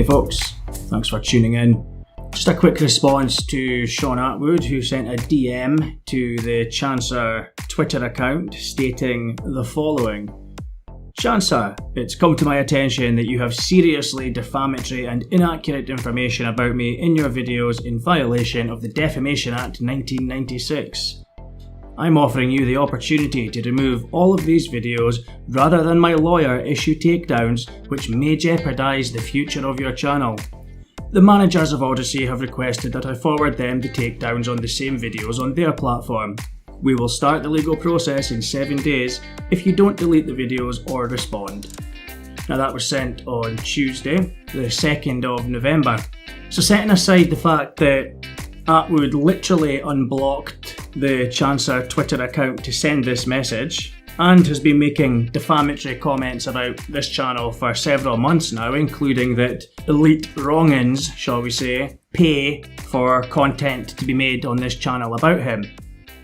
folks, thanks for tuning in. Just a quick response to Shaun Attwood, who sent a DM to the Chancer Twitter account stating the following. Chancer, it's come to my attention that you have seriously defamatory and inaccurate information about me in your videos in violation of the Defamation Act 1996. I'm offering you the opportunity to remove all of these videos rather than my lawyer issue takedowns which may jeopardise the future of your channel. The managers of Odyssey have requested that I forward them the takedowns on the same videos on their platform. We will start the legal process in 7 days if you don't delete the videos or respond. Now that was sent on Tuesday, the 2nd of November. So setting aside the fact that Attwood literally unblocked the Chancer Twitter account to send this message, and has been making defamatory comments about this channel for several months now, including that elite wrong'uns, shall we say, pay for content to be made on this channel about him.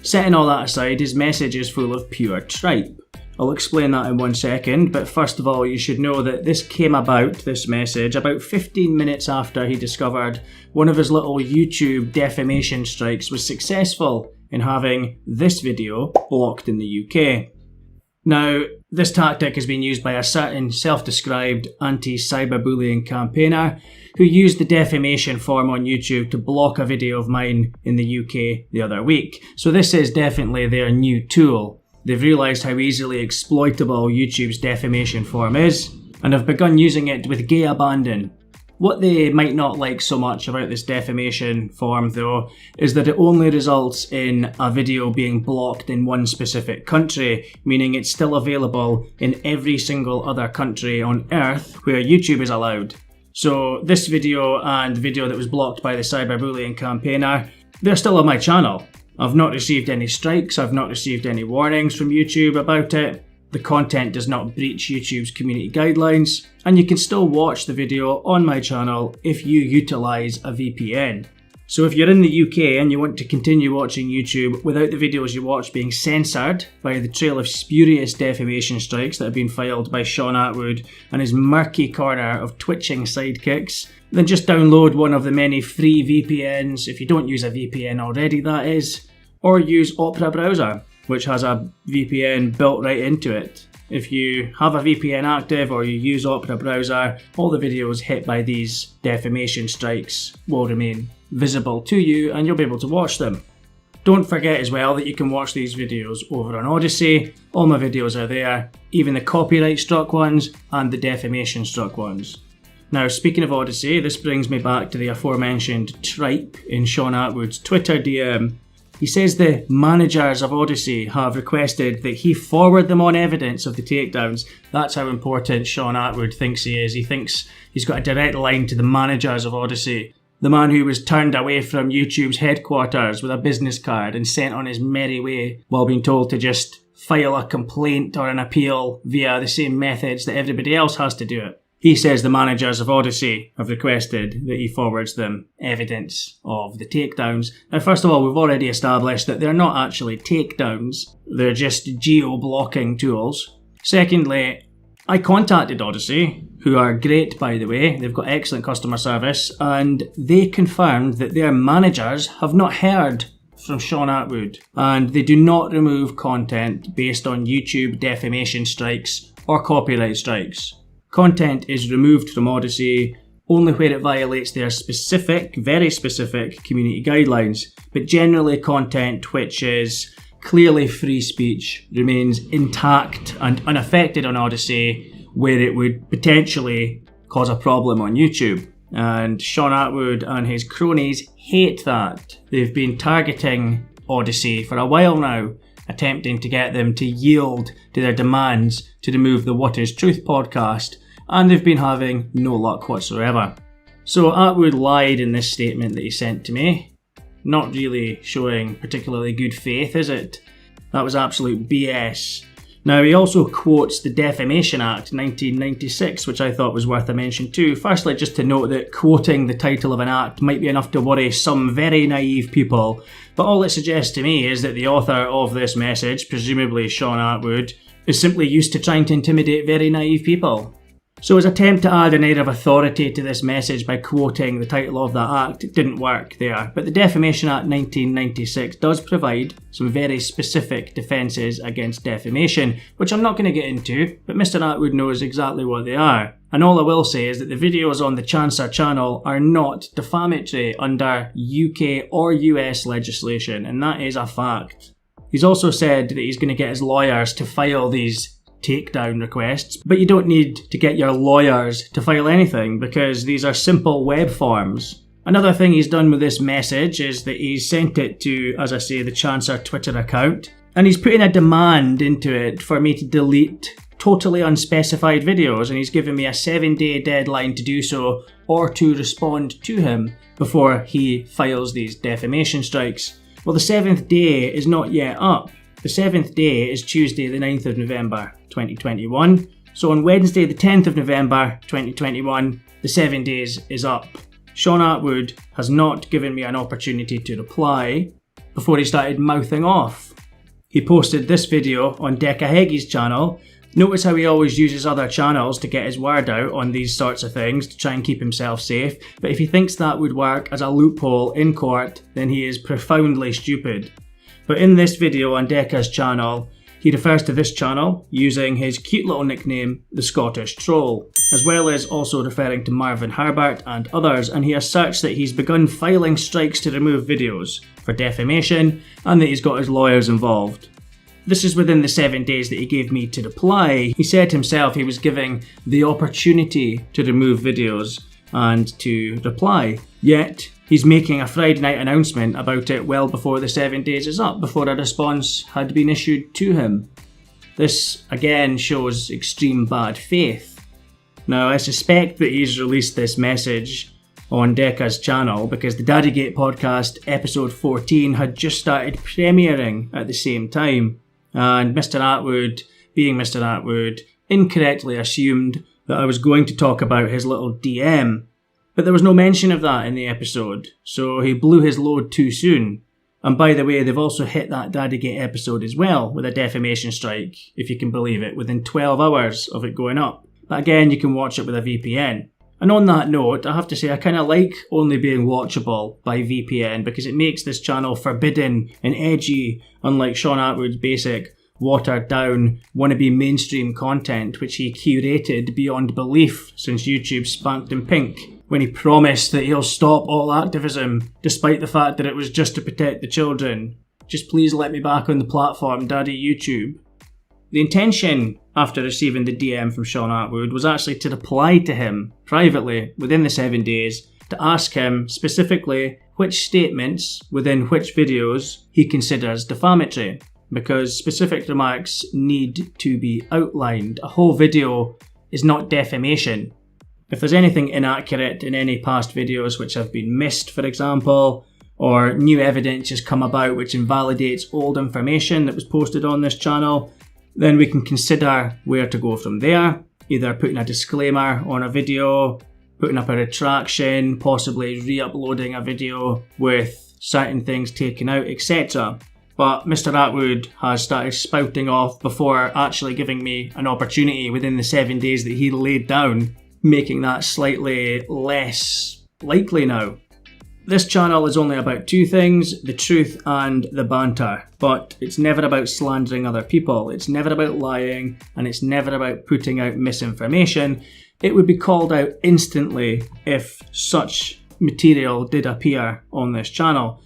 Setting all that aside, his message is full of pure tripe. I'll explain that in 1 second, but first of all you should know that this came about, this message, about 15 minutes after he discovered one of his little YouTube defamation strikes was successful in having this video blocked in the UK. Now, this tactic has been used by a certain self-described anti-cyberbullying campaigner who used the defamation form on YouTube to block a video of mine in the UK the other week. So this is definitely their new tool. They've realised how easily exploitable YouTube's defamation form is, and have begun using it with gay abandon. What they might not like so much about this defamation form though, is that it only results in a video being blocked in one specific country, meaning it's still available in every single other country on earth where YouTube is allowed. So this video and the video that was blocked by the cyberbullying campaigner, they're still on my channel. I've not received any strikes, I've not received any warnings from YouTube about it. The content does not breach YouTube's community guidelines, and you can still watch the video on my channel if you utilise a VPN. So if you're in the UK and you want to continue watching YouTube without the videos you watch being censored by the trail of spurious defamation strikes that have been filed by Shaun Attwood and his murky corner of twitching sidekicks, then just download one of the many free VPNs, if you don't use a VPN already that is, or use Opera browser, which has a VPN built right into it. If you have a VPN active or you use Opera browser, all the videos hit by these defamation strikes will remain visible to you and you'll be able to watch them. Don't forget as well that you can watch these videos over on Odyssey. All my videos are there, even the copyright struck ones and the defamation struck ones. Now, speaking of Odyssey, this brings me back to the aforementioned tripe in Shaun Attwood's Twitter DM. He says the managers of Odyssey have requested that he forward them on evidence of the takedowns. That's how important Shaun Attwood thinks he is. He thinks he's got a direct line to the managers of Odyssey. The man who was turned away from YouTube's headquarters with a business card and sent on his merry way while being told to just file a complaint or an appeal via the same methods that everybody else has to do it. He says the managers of Odyssey have requested that he forwards them evidence of the takedowns. Now, first of all, we've already established that they're not actually takedowns, they're just geo-blocking tools. Secondly, I contacted Odyssey, who are great by the way, they've got excellent customer service, and they confirmed that their managers have not heard from Shaun Attwood, and they do not remove content based on YouTube defamation strikes or copyright strikes. Content is removed from Odyssey only where it violates their specific, very specific community guidelines, but generally content which is clearly free speech remains intact and unaffected on Odyssey where it would potentially cause a problem on YouTube. And Shaun Attwood and his cronies hate that. They've been targeting Odyssey for a while now, attempting to get them to yield to their demands to remove the What Is Truth podcast, and they've been having no luck whatsoever. So Attwood lied in this statement that he sent to me. Not really showing particularly good faith, is it? That was absolute BS. Now, he also quotes the Defamation Act 1996, which I thought was worth a mention too. Firstly, just to note that quoting the title of an act might be enough to worry some very naive people, but all it suggests to me is that the author of this message, presumably Shaun Attwood, is simply used to trying to intimidate very naive people. So his attempt to add an air of authority to this message by quoting the title of that act didn't work there, but the Defamation Act 1996 does provide some very specific defences against defamation, which I'm not going to get into, but Mr. Attwood knows exactly what they are. And all I will say is that the videos on the Chancer channel are not defamatory under UK or US legislation, and that is a fact. He's also said that he's going to get his lawyers to file these takedown requests, but you don't need to get your lawyers to file anything because these are simple web forms. Another thing he's done with this message is that he's sent it to, as I say, the Chancer Twitter account, and he's putting a demand into it for me to delete totally unspecified videos, and he's given me a 7-day deadline to do so or to respond to him before he files these defamation strikes. Well, the 7th day is not yet up. The 7th day is Tuesday the 9th of November 2021, so on Wednesday the 10th of November 2021 the 7 days is up. Shaun Attwood has not given me an opportunity to reply before he started mouthing off. He posted this video on Decca Heggie's channel. Notice how he always uses other channels to get his word out on these sorts of things to try and keep himself safe, but if he thinks that would work as a loophole in court, then he is profoundly stupid. But in this video on Decca's channel, he refers to this channel using his cute little nickname, the Scottish Troll, as well as also referring to Marvin Herbert and others, and he asserts that he's begun filing strikes to remove videos for defamation and that he's got his lawyers involved. This is within the 7 days that he gave me to reply. He said himself he was giving the opportunity to remove videos and to reply, yet he's making a Friday night announcement about it well before the 7 days is up, before a response had been issued to him. This again shows extreme bad faith. Now I suspect that he's released this message on Decca's channel because the Daddygate podcast episode 14 had just started premiering at the same time, and Mr. Attwood, being Mr. Attwood, incorrectly assumed that I was going to talk about his little DM. But there was no mention of that in the episode, so he blew his load too soon. And by the way, they've also hit that Daddygate episode as well with a defamation strike, if you can believe it, within 12 hours of it going up. But again, you can watch it with a VPN. And on that note, I have to say I kind of like only being watchable by VPN because it makes this channel forbidden and edgy, unlike Shaun Attwood's basic, watered down, wannabe mainstream content which he curated beyond belief since YouTube spanked him pink when he promised that he'll stop all activism despite the fact that it was just to protect the children. Just please let me back on the platform, Daddy YouTube. The intention after receiving the DM from Shaun Attwood was actually to reply to him privately within the 7 days to ask him specifically which statements within which videos he considers defamatory, because specific remarks need to be outlined. A whole video is not defamation. If there's anything inaccurate in any past videos which have been missed, for example, or new evidence has come about which invalidates old information that was posted on this channel, then we can consider where to go from there, either putting a disclaimer on a video, putting up a retraction, possibly re-uploading a video with certain things taken out, etc. But Mr. Attwood has started spouting off before actually giving me an opportunity within the 7 days that he laid down, making that slightly less likely now. This channel is only about two things, the truth and the banter, but it's never about slandering other people, it's never about lying, and it's never about putting out misinformation. It would be called out instantly if such material did appear on this channel.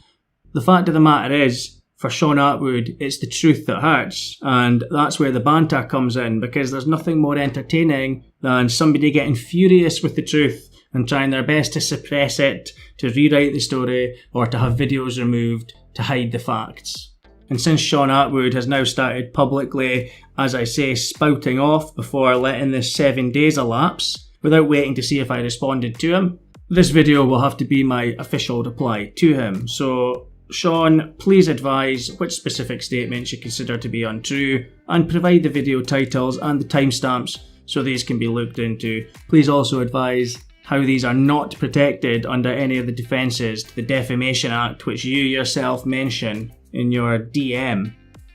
The fact of the matter is, for Shaun Attwood, it's the truth that hurts, and that's where the banter comes in, because there's nothing more entertaining than somebody getting furious with the truth and trying their best to suppress it, to rewrite the story, or to have videos removed to hide the facts. And since Shaun Attwood has now started publicly, as I say, spouting off before letting this 7 days elapse, without waiting to see if I responded to him, this video will have to be my official reply to him. So, Shaun, please advise which specific statements you consider to be untrue, and provide the video titles and the timestamps so these can be looked into. Please also advise how these are not protected under any of the defences to the Defamation Act which you yourself mention in your DM.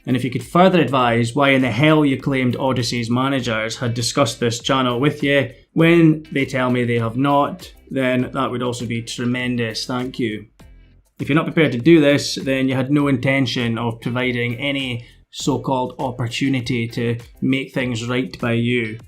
And if you could further advise why in the hell you claimed Odyssey's managers had discussed this channel with you when they tell me they have not, then that would also be tremendous. Thank you. If you're not prepared to do this, then you had no intention of providing any so-called opportunity to make things right by you.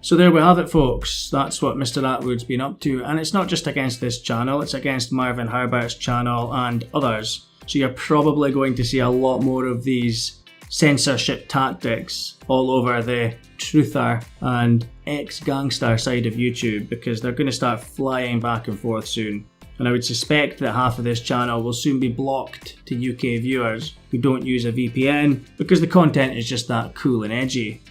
So there we have it, folks. That's what Mr. Attwood's been up to. And it's not just against this channel, it's against Marvin Herbert's channel and others. So you're probably going to see a lot more of these censorship tactics all over the truther and ex-gangster side of YouTube, because they're going to start flying back and forth soon. And I would suspect that half of this channel will soon be blocked to UK viewers who don't use a VPN because the content is just that cool and edgy.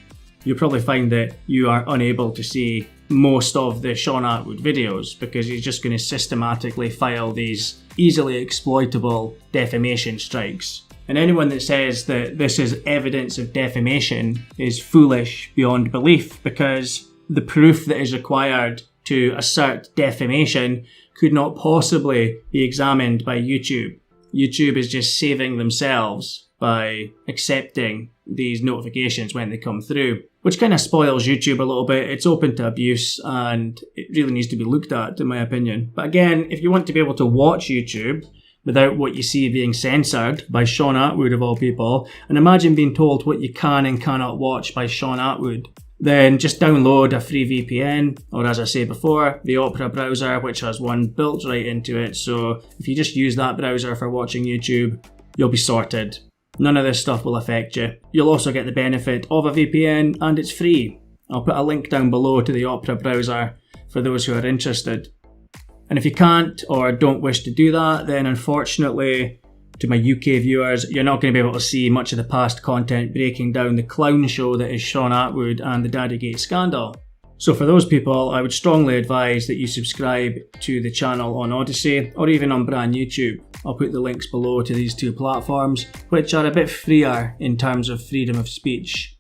You'll probably find that you are unable to see most of the Shaun Attwood videos because he's just going to systematically file these easily exploitable defamation strikes. And anyone that says that this is evidence of defamation is foolish beyond belief, because the proof that is required to assert defamation could not possibly be examined by YouTube. YouTube is just saving themselves by accepting these notifications when they come through, which kind of spoils YouTube a little bit. It's open to abuse and it really needs to be looked at, in my opinion. But again, if you want to be able to watch YouTube without what you see being censored by Shaun Attwood of all people, and imagine being told what you can and cannot watch by Shaun Attwood, then just download a free VPN, or as I say before, the Opera browser, which has one built right into it. So if you just use that browser for watching YouTube, you'll be sorted. None of this stuff will affect you. You'll also get the benefit of a VPN, and it's free. I'll put a link down below to the Opera browser for those who are interested. And if you can't or don't wish to do that, then unfortunately, to my UK viewers, you're not going to be able to see much of the past content breaking down the clown show that is Shaun Attwood and the Daddygate scandal. So for those people, I would strongly advise that you subscribe to the channel on Odyssey or even on brand YouTube. I'll put the links below to these two platforms, which are a bit freer in terms of freedom of speech.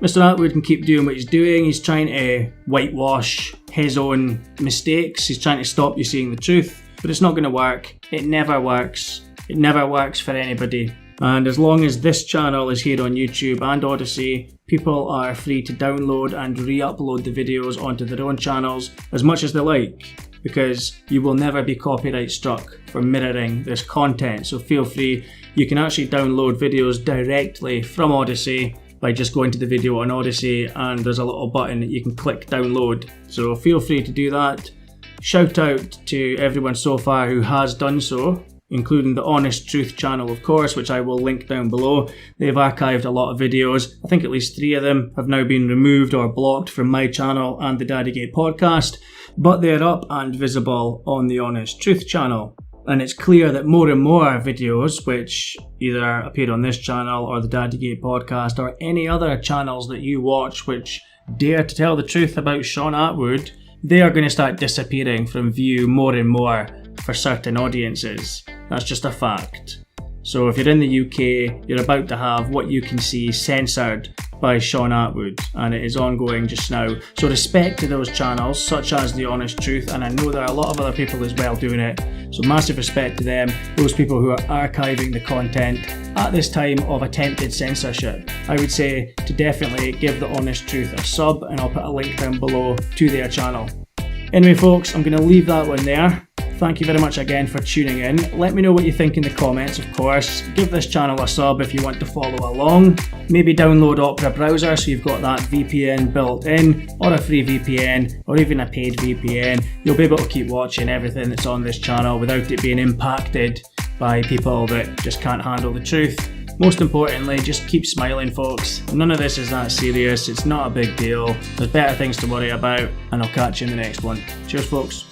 Mr. Attwood can keep doing what he's doing. He's trying to whitewash his own mistakes. He's trying to stop you seeing the truth, but it's not going to work. It never works. It never works for anybody. And as long as this channel is here on YouTube and Odyssey, people are free to download and re-upload the videos onto their own channels as much as they like, because you will never be copyright struck for mirroring this content. So feel free. You can actually download videos directly from Odyssey by just going to the video on Odyssey, and there's a little button that you can click download. So feel free to do that. Shout out to everyone so far who has done so, including the Honest Truth channel, of course, which I will link down below. They've archived a lot of videos. I think at least 3 of them have now been removed or blocked from my channel and the Daddygate podcast, but they're up and visible on the Honest Truth channel. And it's clear that more and more videos, which either appear on this channel or the Daddygate podcast or any other channels that you watch which dare to tell the truth about Shaun Attwood, they are going to start disappearing from view more and more for certain audiences. That's just a fact. So if you're in the UK, you're about to have what you can see censored by Shaun Attwood, and it is ongoing just now. So respect to those channels, such as The Honest Truth, and I know there are a lot of other people as well doing it. So massive respect to them, those people who are archiving the content at this time of attempted censorship. I would say to definitely give The Honest Truth a sub, and I'll put a link down below to their channel. Anyway folks, I'm going to leave that one there. Thank you very much again for tuning in. Let me know what you think in the comments, of course. Give this channel a sub if you want to follow along. Maybe download Opera browser so you've got that VPN built in, or a free VPN, or even a paid VPN. You'll be able to keep watching everything that's on this channel without it being impacted by people that just can't handle the truth. Most importantly, just keep smiling, folks. None of this is that serious. It's not a big deal. There's better things to worry about, and I'll catch you in the next one. Cheers, folks.